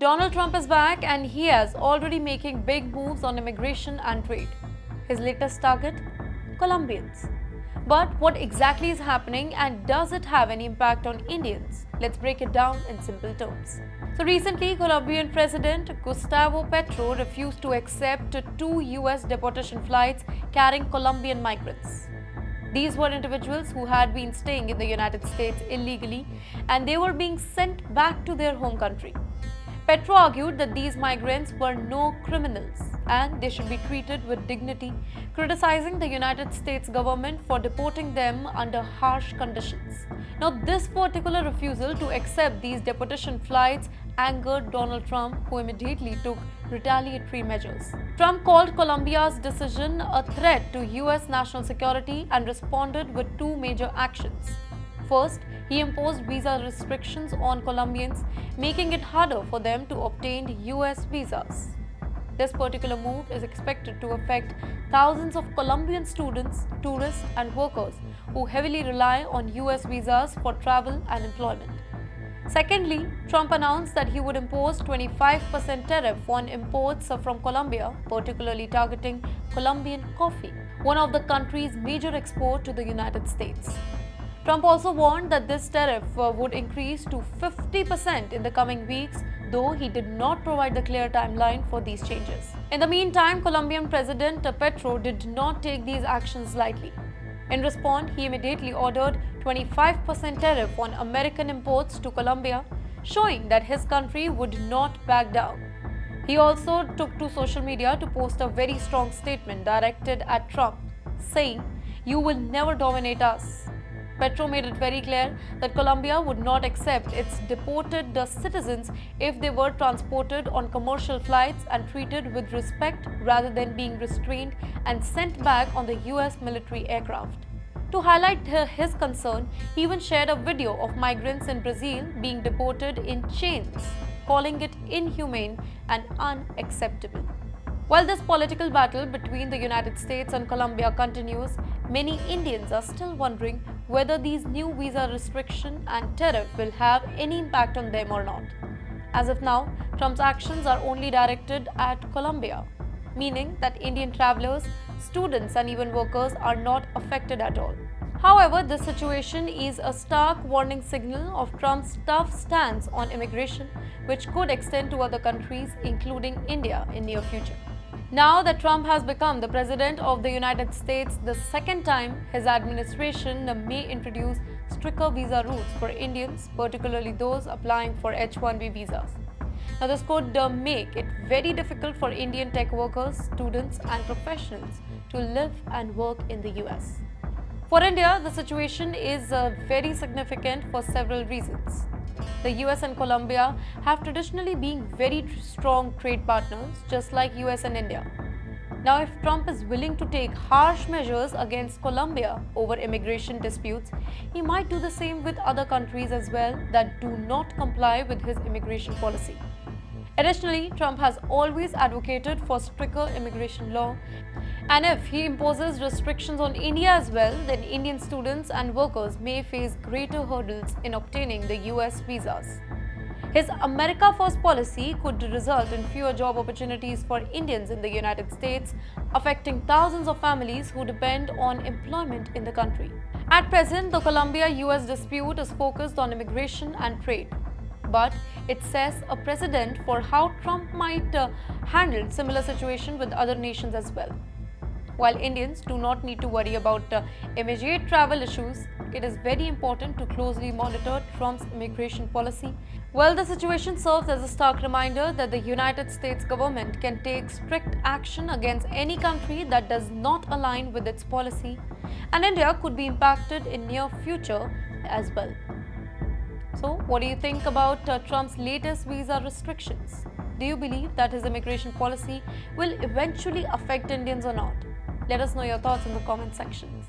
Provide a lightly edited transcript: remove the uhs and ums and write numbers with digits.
Donald Trump is back and he is already making big moves on immigration and trade. His latest target? Colombians. But what exactly is happening and does it have any impact on Indians? Let's break it down in simple terms. So recently, Colombian President Gustavo Petro refused to accept two US deportation flights carrying Colombian migrants. These were individuals who had been staying in the United States illegally and they were being sent back to their home country. Petro argued that these migrants were no criminals and they should be treated with dignity, criticizing the United States government for deporting them under harsh conditions. Now, this particular refusal to accept these deportation flights angered Donald Trump, who immediately took retaliatory measures. Trump called Colombia's decision a threat to US national security and responded with two major actions. First, he imposed visa restrictions on Colombians, making it harder for them to obtain US visas. This particular move is expected to affect thousands of Colombian students, tourists, and workers who heavily rely on US visas for travel and employment. Secondly, Trump announced that he would impose 25% tariff on imports from Colombia, particularly targeting Colombian coffee, one of the country's major exports to the United States. Trump also warned that this tariff would increase to 50% in the coming weeks, though he did not provide the clear timeline for these changes. In the meantime, Colombian President Petro did not take these actions lightly. In response, he immediately ordered 25% tariff on American imports to Colombia, showing that his country would not back down. He also took to social media to post a very strong statement directed at Trump, saying, "You will never dominate us." Petro made it very clear that Colombia would not accept its deported citizens if they were transported on commercial flights and treated with respect rather than being restrained and sent back on the US military aircraft. To highlight his concern, he even shared a video of migrants in Brazil being deported in chains, calling it inhumane and unacceptable. While this political battle between the United States and Colombia continues, many Indians are still wondering whether these new visa restriction and tariff will have any impact on them or not. As of now, Trump's actions are only directed at Colombia, meaning that Indian travelers, students, and even workers are not affected at all. However, this situation is a stark warning signal of Trump's tough stance on immigration, which could extend to other countries, including India, in near future. Now that Trump has become the president of the United States the second time, his administration may introduce stricter visa rules for Indians, particularly those applying for H-1B visas. Now, this could make it very difficult for Indian tech workers, students, and professionals to live and work in the US. For India, the situation is very significant for several reasons. The US and Colombia have traditionally been very strong trade partners, just like US and India. Now, if Trump is willing to take harsh measures against Colombia over immigration disputes, he might do the same with other countries as well that do not comply with his immigration policy. Additionally, Trump has always advocated for stricter immigration law, and if he imposes restrictions on India as well, then Indian students and workers may face greater hurdles in obtaining the US visas. His America First policy could result in fewer job opportunities for Indians in the United States, affecting thousands of families who depend on employment in the country. At present, the Colombia-US dispute is focused on immigration and trade, but it sets a precedent for how Trump might handle similar situations with other nations as well. While Indians do not need to worry about immediate travel issues, it is very important to closely monitor Trump's immigration policy. Well, the situation serves as a stark reminder that the United States government can take strict action against any country that does not align with its policy, and India could be impacted in near future as well. So, what do you think about Trump's latest visa restrictions? Do you believe that his immigration policy will eventually affect Indians or not? Let us know your thoughts in the comment sections.